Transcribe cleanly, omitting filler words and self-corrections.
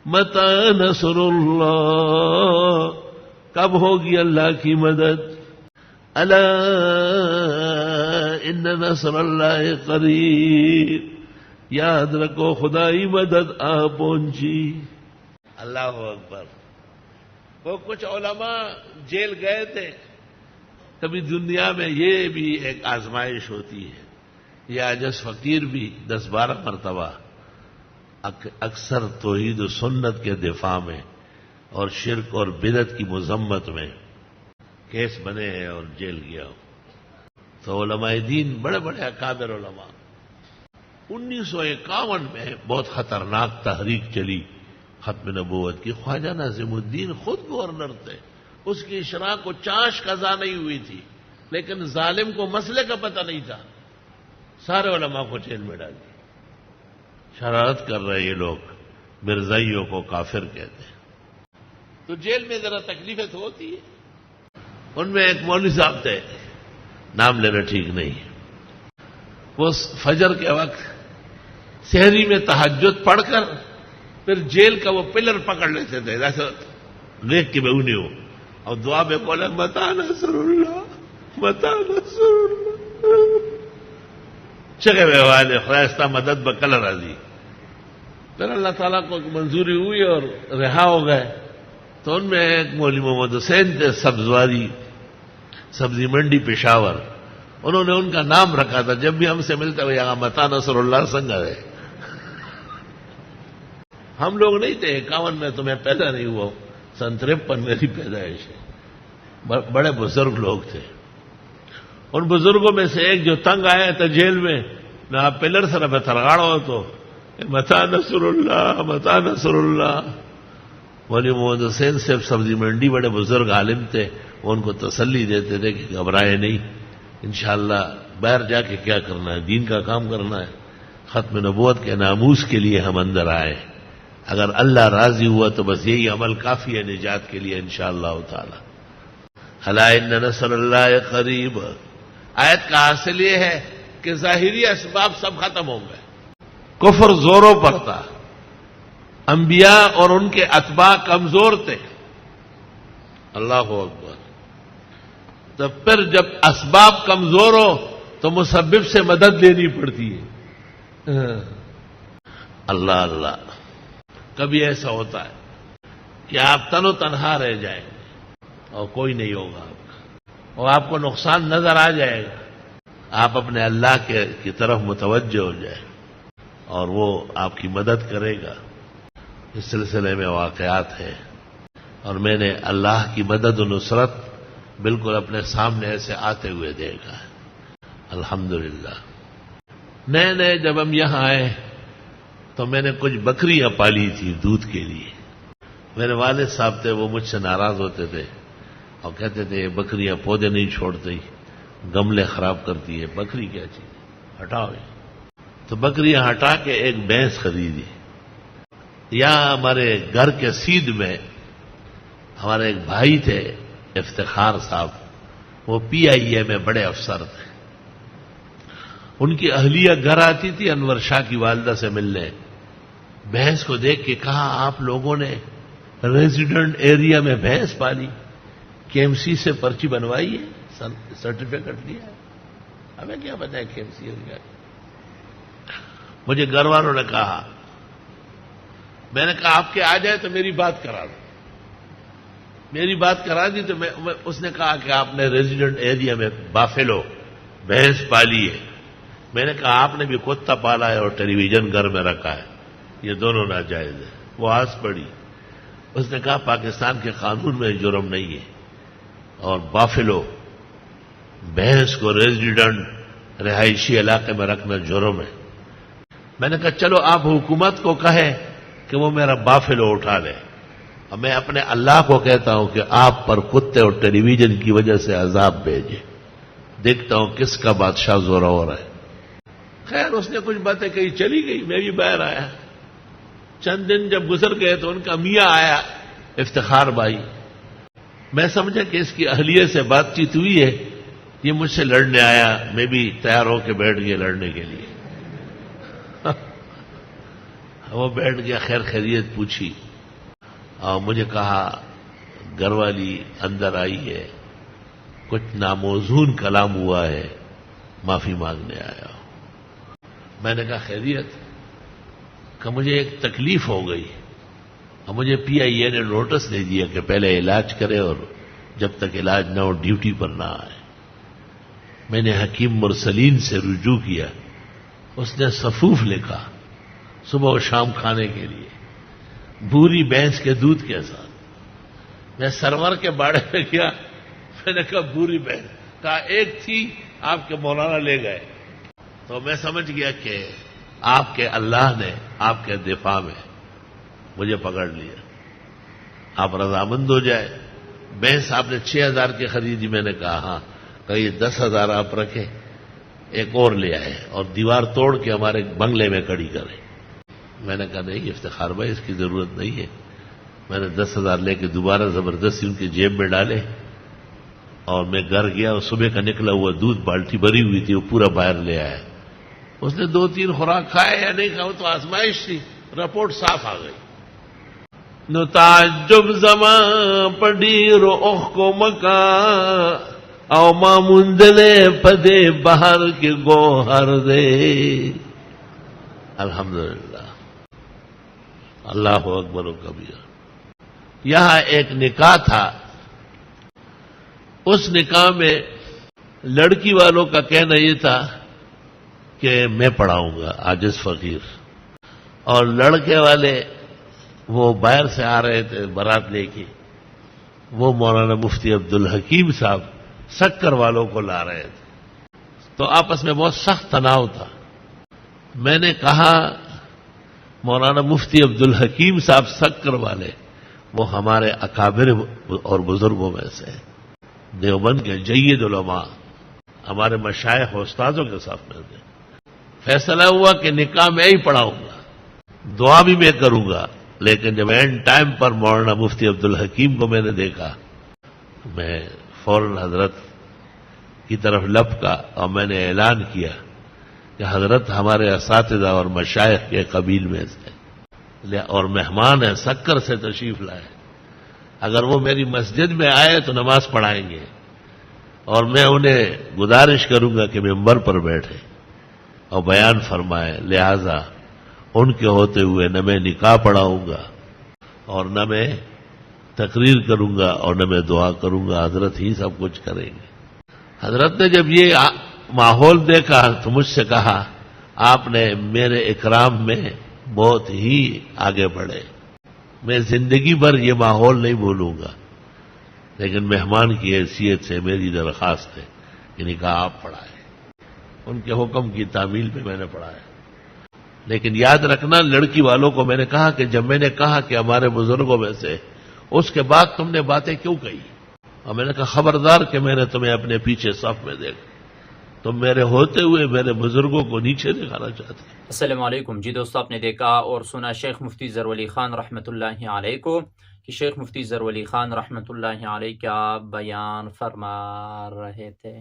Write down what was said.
متی نصر اللہ، کب ہوگی اللہ کی مدد؟ الا ان نصر اللہ قریب، یاد رکھو خدائی مدد آ پہنچی۔ اللہ اکبر۔ وہ کچھ علماء جیل گئے تھے۔ کبھی دنیا میں یہ بھی ایک آزمائش ہوتی ہے، یہ عاجز فقیر بھی 10-12 مرتبہ اکثر توحید و سنت کے دفاع میں اور شرک اور بدعت کی مذمت میں کیس بنے ہیں اور جیل گیا ہو۔ تو علماء دین بڑے بڑے اکابر علماء، 1951 میں بہت خطرناک تحریک چلی ختم نبوت کی۔ خواجہ ناظم الدین خود گورنر تھے، اس کی اشراع کو چاش قضا نہیں ہوئی تھی، لیکن ظالم کو مسئلے کا پتہ نہیں تھا، سارے علماء کو جیل میں ڈال دیا۔ شرارت کر رہے یہ لوگ، مرزائیوں کو کافر کہتے ہیں۔ تو جیل میں ذرا تکلیفیں تو ہوتی ہے۔ ان میں ایک مولوی صاحب تھے، نام لینا ٹھیک نہیں، وہ فجر کے وقت سحری میں تہجد پڑھ کر پھر جیل کا وہ پلر پکڑ لیتے تھے، ایسا دیکھ کے بہو نہیں ہو، اور دعا میں بولے متا نصر اللہ، متا نصر اللہ، چگے والے خواستہ مدد بکل راضی۔ پھر اللہ تعالیٰ کو منظوری ہوئی اور رہا ہو گئے۔ تو ان میں ایک مولوی محمد حسین تھے، سبزواری، سبزی منڈی پشاور، انہوں نے ان کا نام رکھا تھا، جب بھی ہم سے ملتے ہوئے یہاں متا نصر اللہ سنگا ہے۔ ہم لوگ نہیں تھے، 51 میں تو میں پیدا نہیں ہوا، 53 میری پیدائش ہے۔ بڑے بزرگ لوگ تھے۔ ان بزرگوں میں سے ایک جو تنگ آیا تھا جیل میں، نہ آپ پلر سر پہ تھرگاڑو تو متا نصر اللہ، متا نصر اللہ۔ مولوی محمد حسین صاحب سبزی منڈی بڑے بزرگ عالم تھے، وہ ان کو تسلی دیتے تھے کہ گھبرائے نہیں، انشاءاللہ باہر جا کے کیا کرنا ہے، دین کا کام کرنا ہے، ختم نبوت کے ناموس کے لیے ہم اندر آئے، اگر اللہ راضی ہوا تو بس یہی عمل کافی ہے نجات کے لیے انشاءاللہ تعالی۔ الا ان نصر اللہ قریب۔ آیت کا حاصل یہ ہے کہ ظاہری اسباب سب ختم ہو گئے، کفر زوروں پر تھا، انبیاء اور ان کے اتباع کمزور تھے۔ اللہ اکبر۔ تو پھر جب اسباب کمزور ہو تو مسبب سے مدد لینی پڑتی ہے۔ اللہ اللہ۔ کبھی ایسا ہوتا ہے کہ آپ تن و تنہا رہ جائیں گے اور کوئی نہیں ہوگا آپ کا، اور آپ کو نقصان نظر آ جائے گا، آپ اپنے اللہ کی طرف متوجہ ہو جائیں اور وہ آپ کی مدد کرے گا۔ اس سلسلے میں واقعات ہیں، اور میں نے اللہ کی مدد و نصرت بالکل اپنے سامنے ایسے آتے ہوئے دیکھا ہے، الحمدللہ۔ نئے نئے جب ہم یہاں آئے تو میں نے کچھ بکریاں پالی تھی دودھ کے لیے۔ میرے والد صاحب تھے، وہ مجھ سے ناراض ہوتے تھے اور کہتے تھے یہ بکریاں پودے نہیں چھوڑتی، گملے خراب کرتی ہے، بکری کیا چیز، ہٹاؤ یہ۔ تو بکریاں ہٹا کے ایک بھینس خریدی۔ یہاں ہمارے گھر کے سیدھ میں ہمارے ایک بھائی تھے افتخار صاحب، وہ PIA میں بڑے افسر تھے۔ ان کی اہلیہ گھر آتی تھی انور شاہ کی والدہ سے ملنے، بھینس کو دیکھ کے کہا آپ لوگوں نے ریزیڈنٹ ایریا میں بھینس پالی، KMC سے پرچی بنوائی ہے، سرٹیفکیٹ لیا ہے؟ ہمیں کیا پتا ہے KMC ایریا۔ مجھے گھر والوں نے کہا، میں نے کہا آپ کے آ جائے تو میری بات کرا دو، میری بات کرا دی تو اس نے کہا کہ آپ نے ریزیڈنٹ ایریا میں بافیلو بھینس پالی ہے۔ میں نے کہا آپ نے بھی کتا پالا ہے اور ٹیلی ویژن گھر میں رکھا ہے، یہ دونوں ناجائز ہے۔ وہ آس پڑی، اس نے کہا پاکستان کے قانون میں جرم نہیں ہے، اور بافیلو بھینس کو ریزیڈنٹ رہائشی علاقے میں رکھنا جرم ہے۔ میں نے کہا چلو آپ حکومت کو کہیں کہ وہ میرا بافیلو اٹھا لے، اور میں اپنے اللہ کو کہتا ہوں کہ آپ پر کتے اور ٹیلی ویژن کی وجہ سے عذاب بھیجے، دیکھتا ہوں کس کا بادشاہ زورا ہو رہا ہے۔ خیر اس نے کچھ باتیں کہی، چلی گئی، میں بھی باہر آیا۔ چند دن جب گزر گئے تو ان کا میاں آیا افتخار بھائی، میں سمجھا کہ اس کی اہلیہ سے بات چیت ہوئی ہے، یہ مجھ سے لڑنے آیا، میں بھی تیار ہو کے بیٹھ گیا لڑنے کے لیے۔ وہ بیٹھ گیا، خیر خیریت پوچھی، اور مجھے کہا گھر والی اندر آئی ہے، کچھ ناموزون کلام ہوا ہے، معافی مانگنے آیا ہوں۔ میں نے کہا خیریت؟ کہ مجھے ایک تکلیف ہو گئی اور مجھے پی آئی اے نے نوٹس دے دیا کہ پہلے علاج کرے اور جب تک علاج نہ ہو ڈیوٹی پر نہ آئے۔ میں نے حکیم مرسلین سے رجوع کیا، اس نے صفوف لکھا صبح و شام کھانے کے لیے، بھوری بھینس کے دودھ کے ساتھ۔ میں سرور کے باڑے میں گیا، میں نے کہا بھوری بھینس، کہا ایک تھی آپ کے مولانا لے گئے۔ تو میں سمجھ گیا کہ آپ کے اللہ نے آپ کے دفاع میں مجھے پکڑ لیا، آپ رضامند ہو جائے۔ بھینس آپ نے 6,000 کی خریدی، میں نے کہا ہاں، کہ یہ 10,000 آپ رکھیں، ایک اور لے آئے اور دیوار توڑ کے ہمارے بنگلے میں کھڑی کریں۔ میں نے کہا نہیں افتخار بھائی، اس کی ضرورت نہیں ہے۔ میں نے 10,000 لے کے دوبارہ زبردستی ان کی جیب میں ڈالے اور میں گھر گیا اور صبح کا نکلا ہوا دودھ بالٹی بھری ہوئی تھی وہ پورا باہر لے آیا۔ اس نے 2-3 خوراک کھائے یا نہیں کھایا، وہ تو آزمائش تھی، رپورٹ صاف آ گئی۔ نو تعجب زمان پڑی رو اوخ کو مکا او ما مندلے پدے بہر کے گوہر دے۔ الحمدللہ، اللہ اکبر و کبیر۔ یہاں ایک نکاح تھا، اس نکاح میں لڑکی والوں کا کہنا یہ تھا کہ میں پڑھاؤں گا عاجز فقیر، اور لڑکے والے وہ باہر سے آ رہے تھے بارات لے کے، وہ مولانا مفتی عبدالحکیم صاحب سکر والوں کو لا رہے تھے، تو آپس میں بہت سخت تناؤ تھا۔ میں نے کہا مولانا مفتی عبدالحکیم صاحب سکر والے وہ ہمارے اکابر اور بزرگوں میں سے ہیں، دیوبند کے جید علماء، ہمارے مشائخ و استاذوں کے ساتھ میں تھے۔ فیصلہ ہوا کہ نکاح میں ہی پڑھاؤں گا، دعا بھی میں کروں گا، لیکن جب اینڈ ٹائم پر مولانا مفتی عبدالحکیم کو میں نے دیکھا، میں فوراً حضرت کی طرف لپکا اور میں نے اعلان کیا کہ حضرت ہمارے اساتذہ اور مشائخ کے قبیل میں سے اور مہمان ہیں، سکر سے تشریف لائے، اگر وہ میری مسجد میں آئے تو نماز پڑھائیں گے، اور میں انہیں گزارش کروں گا کہ ممبر پر بیٹھے اور بیان فرمائے، لہذا ان کے ہوتے ہوئے نہ میں نکاح پڑھاؤں گا اور نہ میں تقریر کروں گا اور نہ میں دعا کروں گا، حضرت ہی سب کچھ کریں گے۔ حضرت نے جب یہ ماحول دیکھا تو مجھ سے کہا آپ نے میرے اکرام میں بہت ہی آگے بڑھے، میں زندگی بھر یہ ماحول نہیں بھولوں گا، لیکن مہمان کی حیثیت سے میری درخواست ہے کہ نکاح آپ پڑھائیں۔ ان کے حکم کی تعمیل میں نے پڑھایا، لیکن یاد رکھنا لڑکی والوں کو میں نے کہا کہ جب میں نے کہا کہ ہمارے بزرگوں میں سے، اس کے بعد تم نے باتیں کیوں کہی؟ اور میں نے کہا خبردار کہ میں نے تمہیں اپنے پیچھے صف میں دیکھا، تم میرے ہوتے ہوئے میرے بزرگوں کو نیچے دکھانا چاہتے ہیں۔ السلام علیکم جی دوستو، آپ نے دیکھا اور سنا شیخ مفتی ظہور ولی خان رحمۃ اللہ علیہ کو، کہ شیخ مفتی ظہور ولی خان رحمۃ اللہ علیہ کیا بیان فرما رہے تھے۔